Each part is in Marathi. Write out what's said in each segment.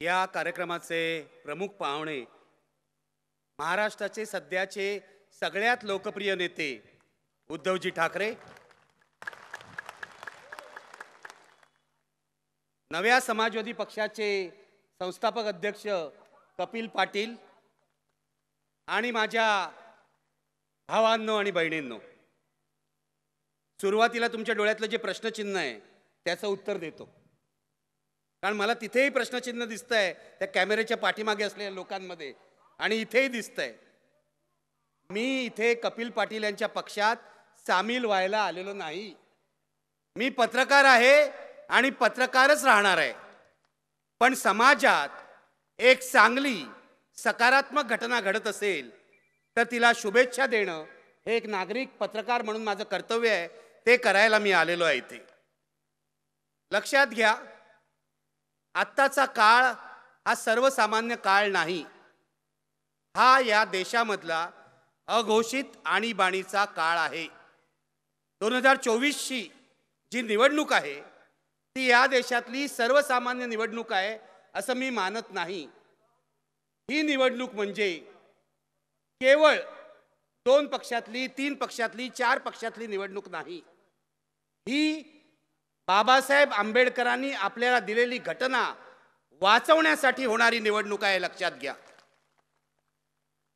या कार्यक्रमाचे प्रमुख पाहुणे महाराष्ट्राचे सध्याचे सगळ्यात लोकप्रिय नेते उद्धवजी ठाकरे, नव्या समाजवादी पक्षाचे संस्थापक अध्यक्ष कपिल पाटील आणि माझ्या भावांनो आणि बहिणींनो, सुरुवातीला तुमच्या डोळ्यातलं जे प्रश्नचिन्ह आहे त्याचं उत्तर देतो, कारण मला तिथेही प्रश्नचिन्ह दिसतंय त्या कॅमेऱ्याच्या पाठीमागे असलेल्या लोकांमध्ये आणि इथेही दिसतंय. मी इथे कपिल पाटील यांच्या पक्षात सामील व्हायला आलेलो नाही. मी पत्रकार आहे आणि पत्रकारच राहणार आहे. पण समाजात एक चांगली सकारात्मक घटना घडत असेल तर तिला शुभेच्छा देणं हे एक नागरिक पत्रकार म्हणून माझं कर्तव्य आहे. ते करायला मी आलेलो आहे इथे. लक्षात घ्या, आत्ताचा काळ हा सर्वसामान्य काळ नाही. हा या देशामधला अघोषित आणीबाणीचा काळ आहे. 2024ची जी निवडणूक आहे ती या देशातली सर्वसामान्य निवडणूक आहे असं मी मानत नाही. ही निवडणूक म्हणजे केवळ 2 पक्षातली, 3 पक्षातली, 4 पक्षातली निवडणूक नाही. ही बाबासाहेब आंबेडकरांनी आपल्याला दिलेली घटना वाचवण्यासाठी होणारी निवडणूक आहे. लक्षात घ्या,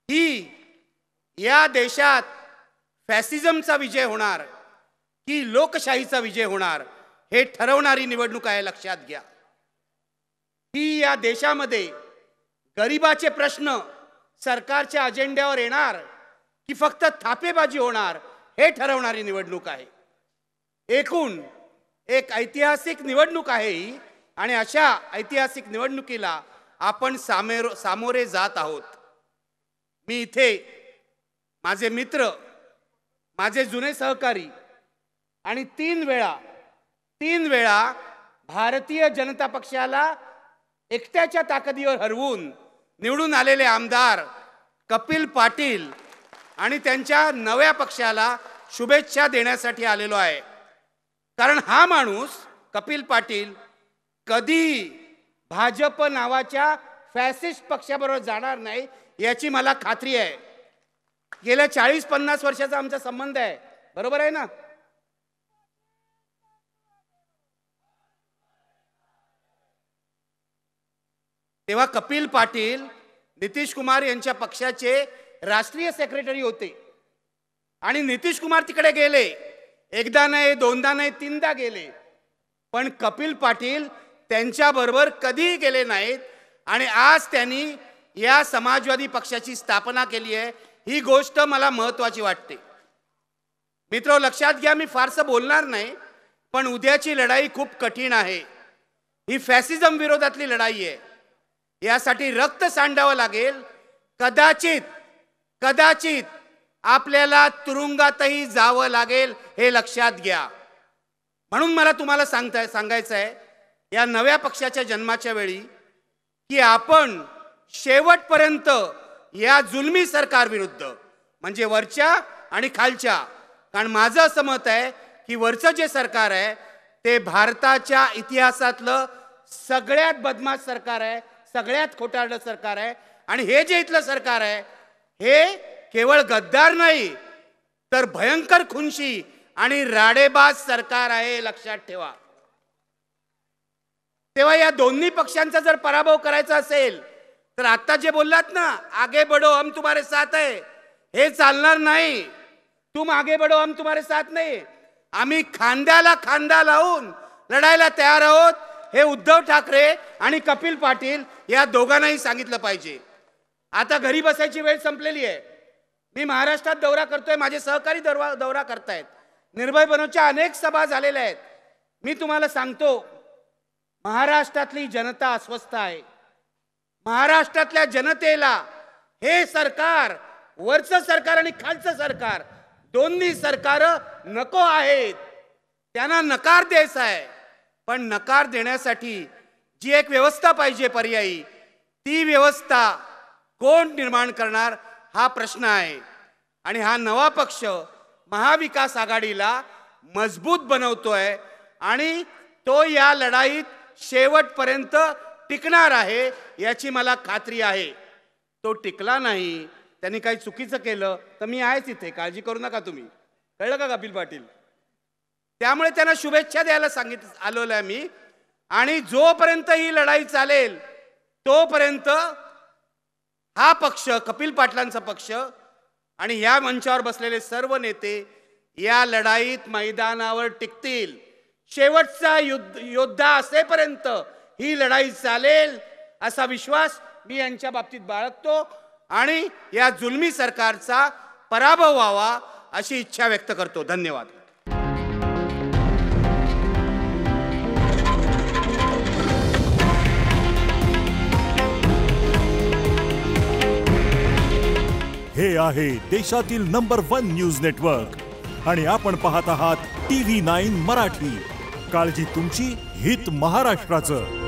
ही या देशात फॅसिझमचा विजय होणार की लोकशाहीचा विजय होणार हे ठरवणारी निवडणूक आहे. लक्षात घ्या, ही या देशामध्ये गरिबाचे प्रश्न सरकारच्या अजेंड्यावर येणार की फक्त थापेबाजी होणार हे ठरवणारी निवडणूक आहे. एकूण एक ऐतिहासिक निवडणूक आहे ही, आणि अशा ऐतिहासिक निवडणुकीला आपण सामोरे जात आहोत. मी इथे माझे मित्र, माझे जुने सहकारी आणि 3 वेळा भारतीय जनता पक्षाला एकट्याच्या ताकदीवर हरवून निवडून आलेले आमदार कपिल पाटील आणि त्यांच्या नव्या पक्षाला शुभेच्छा देण्यासाठी आलेलो आहे. कारण हा माणूस कपिल पाटील कधी भाजप नावाच्या फॅसिस्ट पक्षाबरोबर जाणार नाही याची मला खात्री आहे. गेल्या 40-50 वर्षाचा आमचा संबंध आहे, बरोबर आहे ना? तेव्हा कपिल पाटील नितीश कुमार यांच्या पक्षाचे राष्ट्रीय सेक्रेटरी होते आणि नितीश कुमार तिकडे गेले. एकदा नाही, दोनदा नाही, 3दा गेले. पण कपिल पाटील त्यांच्याबरोबर कधीही गेले नाहीत आणि आज त्यांनी या समाजवादी पक्षाची स्थापना केली आहे. ही गोष्ट मला महत्त्वाची वाटते. मित्र, लक्षात घ्या, मी फारसं बोलणार नाही, पण उद्याची लढाई खूप कठीण आहे. ही फॅसिझम विरोधातली लढाई आहे. यासाठी रक्त सांडावं लागेल. कदाचित आपल्याला तुरुंगातही जावं लागेल, हे लक्षात घ्या. म्हणून मला तुम्हाला सांगायचं आहे या नव्या पक्षाच्या जन्माच्या वेळी की आपण शेवटपर्यंत या जुलमी सरकार विरुद्ध, म्हणजे वरच्या आणि खालच्या, कारण माझं असं मत आहे की वरचं जे सरकार आहे ते भारताच्या इतिहासातलं सगळ्यात बदमाश सरकार आहे, सगळ्यात खोटारडं सरकार आहे. आणि हे जे इथलं सरकार आहे हे केवळ गद्दार नाही तर भयंकर खुनशी आणि राडेबाज सरकार आहे, लक्षात ठेवा. तेव्हा या दोन्ही पक्षांचा जर पराभव करायचा असेल तर आता जे बोललात ना, आगे बढ़ो हम तुम्हारे साथ है, हे चालणार नाही. तुम आगे बढ़ो हम तुम्हारे साथ नाही. आम्ही खांद्याला खांदा लावून लढायला तयार आहोत. हे उद्धव ठाकरे आणि कपिल पाटील या दोघांनाही सांगितलं पाहिजे. आता घरी बसायची वेळ संपलेली आहे. मी महाराष्ट्रात दौरा करतोय, माझे सहकारी दौरा करतायत. निर्भय बनवच्या अनेक सभा झालेल्या आहेत. मी तुम्हाला सांगतो, महाराष्ट्रातली जनता अस्वस्थ आहे. महाराष्ट्रातल्या जनतेला हे सरकार, वरचं सरकार आणि खालचं सरकार, दोन्ही सरकार नको आहेत. त्यांना नकार द्यायचा आहे. पण नकार देण्यासाठी जी एक व्यवस्था पाहिजे पर्यायी, ती व्यवस्था कोण निर्माण करणार हा प्रश्न आहे. आणि हा नवा पक्ष महाविकास आघाडीला मजबूत बनवतोय आणि तो या लढाईत शेवटपर्यंत टिकणार आहे याची मला खात्री आहे. तो टिकला नाही, त्यांनी काही चुकीचं केलं तर मी आहेच इथे, काळजी करू नका तुम्ही. कळलं का कपिल पाटील? त्यामुळे त्यांना शुभेच्छा द्यायला आलोय आहे मी. आणि जोपर्यंत ही लढाई चालेल तोपर्यंत हा पक्ष, कपिल पाटलांचा पक्ष आणि या मंचावर बसलेले सर्व नेते या लढाईत मैदानावर टिकतील. शेवटचा योद्धा असेपर्यंत ही लढाई चालेल असा विश्वास मी यांच्या बाबतीत बाळगतो आणि या जुलमी सरकारचा पराभव व्हावा अशी इच्छा व्यक्त करतो. धन्यवाद. हे आहे देशातील नंबर 1 न्यूज नेटवर्क आणि आपण पाहत आहात TV9 मराठी. काळजी तुमची, हित महाराष्ट्राचं.